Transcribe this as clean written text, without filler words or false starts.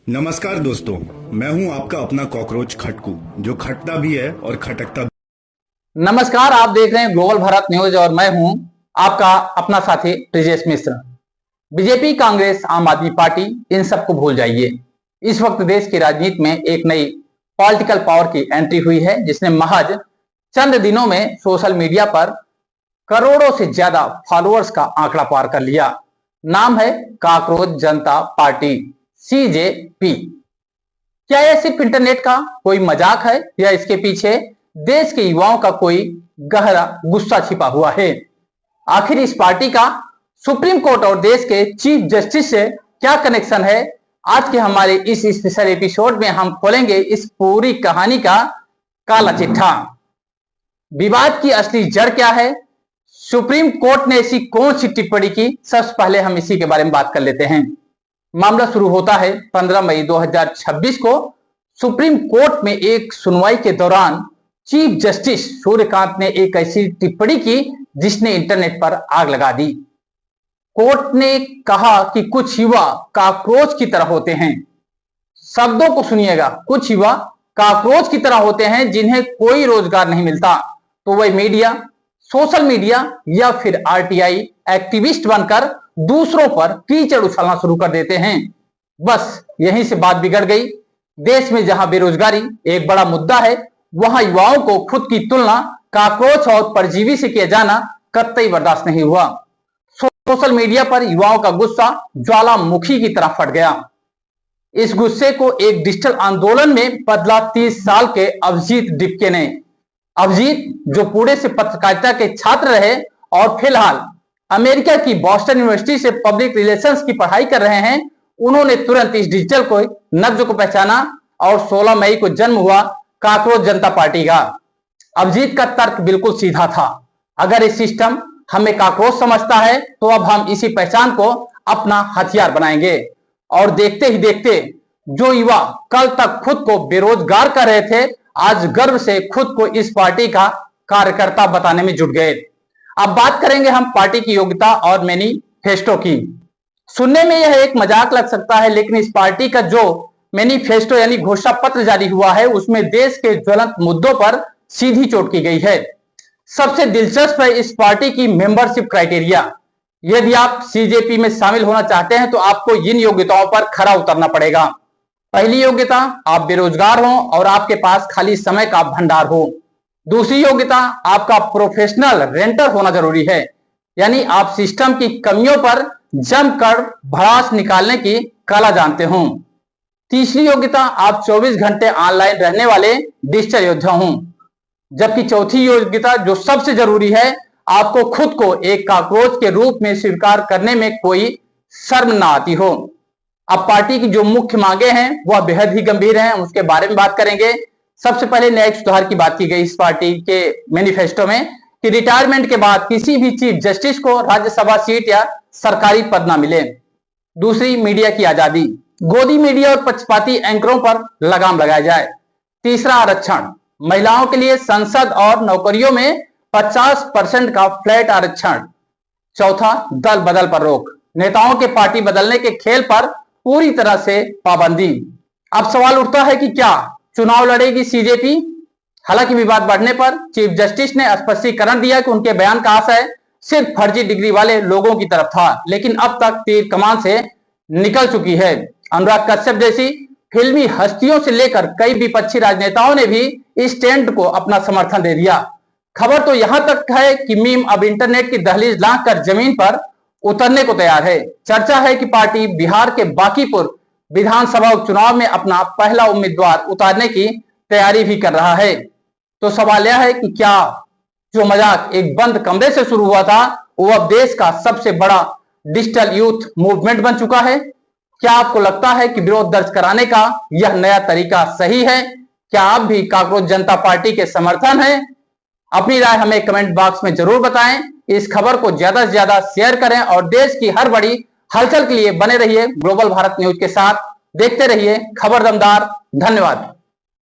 नमस्कार दोस्तों, मैं हूं आपका अपना कॉकरोच खटकू, जो खटता भी है और खटकता भी। नमस्कार, आप देख रहे हैं ग्लोबल भारत न्यूज और मैं हूं आपका अपना साथी ब्रिजेश मिश्र। बीजेपी, कांग्रेस, आम आदमी पार्टी, इन सबको भूल जाइए। इस वक्त देश की राजनीति में एक नई पॉलिटिकल पावर की एंट्री हुई है, जिसने महज चंद दिनों में सोशल मीडिया पर करोड़ों से ज्यादा फॉलोअर्स का आंकड़ा पार कर लिया। नाम है काकरोच जनता पार्टी, CJP। क्या यह सिर्फ इंटरनेट का कोई मजाक है या इसके पीछे देश के युवाओं का कोई गहरा गुस्सा छिपा हुआ है? आखिर इस पार्टी का सुप्रीम कोर्ट और देश के चीफ जस्टिस से क्या कनेक्शन है? आज के हमारे इस स्पेशल एपिसोड में हम खोलेंगे इस पूरी कहानी का काला चिट्ठा। विवाद की असली जड़ क्या है? सुप्रीम कोर्ट ने ऐसी कौन सी टिप्पणी की? सबसे पहले हम इसी के बारे में बात कर लेते हैं। मामला शुरू होता है 15 मई 2026 को। सुप्रीम कोर्ट में एक सुनवाई के दौरान चीफ जस्टिस सूर्यकांत ने एक ऐसी टिप्पणी की जिसने इंटरनेट पर आग लगा दी। कोर्ट ने कहा कि कुछ युवा काकरोच की तरह होते हैं। शब्दों को सुनिएगा, कुछ युवा काकरोच की तरह होते हैं जिन्हें कोई रोजगार नहीं मिलता, तो वह मीडिया, सोशल मीडिया या फिर RTI एक्टिविस्ट बनकर दूसरों पर कीचड़ उछलना शुरू कर देते हैं। बस यहीं से बात बिगड़ गई। देश में जहां बेरोजगारी एक बड़ा मुद्दा है, वहां युवाओं को खुद की तुलना काकरोच और परजीवी से किया जाना कतई बर्दाश्त नहीं हुआ। सोशल मीडिया पर युवाओं का गुस्सा ज्वालामुखी की तरह फट गया। इस गुस्से को एक डिजिटल आंदोलन में बदला 30 साल के अभिजीत डिपके ने। अभिजीत, जो पुणे से पत्रकारिता के छात्र रहे और फिलहाल अमेरिका की बॉस्टन यूनिवर्सिटी से पब्लिक रिलेशंस की पढ़ाई कर रहे हैं, उन्होंने तुरंत इस डिजिटल को नब्ज को पहचाना और 16 मई को जन्म हुआ काकरोच जनता पार्टी का। अभिजीत का तर्क बिल्कुल सीधा था। अगर इस सिस्टम हमें काकरोच समझता है तो अब हम इसी पहचान को अपना हथियार बनाएंगे। और देखते ही देखते जो युवा कल तक खुद को बेरोजगार कर रहे थे, आज गर्व से खुद को इस पार्टी का कार्यकर्ता बताने में जुट गए। अब बात करेंगे हम पार्टी की योग्यता और मैनिफेस्टो की। सुनने में यह एक मजाक लग सकता है, लेकिन इस पार्टी का जो मैनिफेस्टो यानी घोषणा पत्र जारी हुआ है, उसमें देश के ज्वलंत मुद्दों पर सीधी चोट की गई है। सबसे दिलचस्प है इस पार्टी की मेंबरशिप क्राइटेरिया। यदि आप CJP में शामिल होना चाहते हैं तो आपको इन योग्यताओं पर खरा उतरना पड़ेगा। पहली योग्यता, आप बेरोजगार हो और आपके पास खाली समय का भंडार हो। दूसरी योग्यता, आपका प्रोफेशनल रेंटर होना जरूरी है, यानी आप सिस्टम की कमियों पर जमकर भड़ास निकालने की कला जानते हो। तीसरी योग्यता, आप 24 घंटे ऑनलाइन रहने वाले डिजिटल योद्धा हो। जबकि चौथी योग्यता, जो सबसे जरूरी है, आपको खुद को एक काकरोच के रूप में स्वीकार करने में कोई शर्म ना आती हो। अब पार्टी की जो मुख्य मांगे हैं वह बेहद ही गंभीर हैं, उसके बारे में बात करेंगे। सबसे पहले न्यायिक सुधार की बात की गई इस पार्टी के मैनिफेस्टो में कि रिटायरमेंट के बाद किसी भी चीफ जस्टिस को राज्यसभा सीट या सरकारी पद ना मिले। दूसरी, मीडिया की आजादी, गोदी मीडिया और पक्षपाती एंकरों पर लगाम लगाया जाए। तीसरा, आरक्षण, महिलाओं के लिए संसद और नौकरियों में 50% का फ्लैट आरक्षण। चौथा, दल बदल पर रोक, नेताओं के पार्टी बदलने के खेल पर पूरी तरह से पाबंदी। अब सवाल उठता है कि क्या चुनाव लड़ेगी CJP? हालांकि विवाद बढ़ने पर चीफ जस्टिस ने स्पष्टीकरण दिया कि उनके बयान का आशय सिर्फ फर्जी डिग्री वाले लोगों की तरफ था, लेकिन अब तक तीर कमान से निकल चुकी है। अनुराग कश्यप जैसी फिल्मी हस्तियों से लेकर कई विपक्षी राजनेताओं ने भी इस ट्रेंड को अपना समर्थन दे दिया। खबर तो यहां तक है कि मीम अब इंटरनेट की दहलीज लांघ कर जमीन पर उतरने को तैयार है। चर्चा है कि पार्टी बिहार के बांकीपुर विधानसभा उपचुनाव में अपना पहला उम्मीदवार उतारने की तैयारी भी कर रहा है। तो सवाल यह है कि क्या जो मजाक एक बंद कमरे से शुरू हुआ था, वो अब देश का सबसे बड़ा डिजिटल यूथ मूवमेंट बन चुका है? क्या आपको लगता है कि विरोध दर्ज कराने का यह नया तरीका सही है? क्या आप भी काकरोच जनता पार्टी के समर्थन हैं? अपनी राय हमें कमेंट बॉक्स में जरूर बताएं। इस खबर को ज्यादा से ज्यादा शेयर करें और देश की हर बड़ी हलचल के लिए बने रहिए ग्लोबल भारत न्यूज के साथ। देखते रहिए खबर दमदार। धन्यवाद।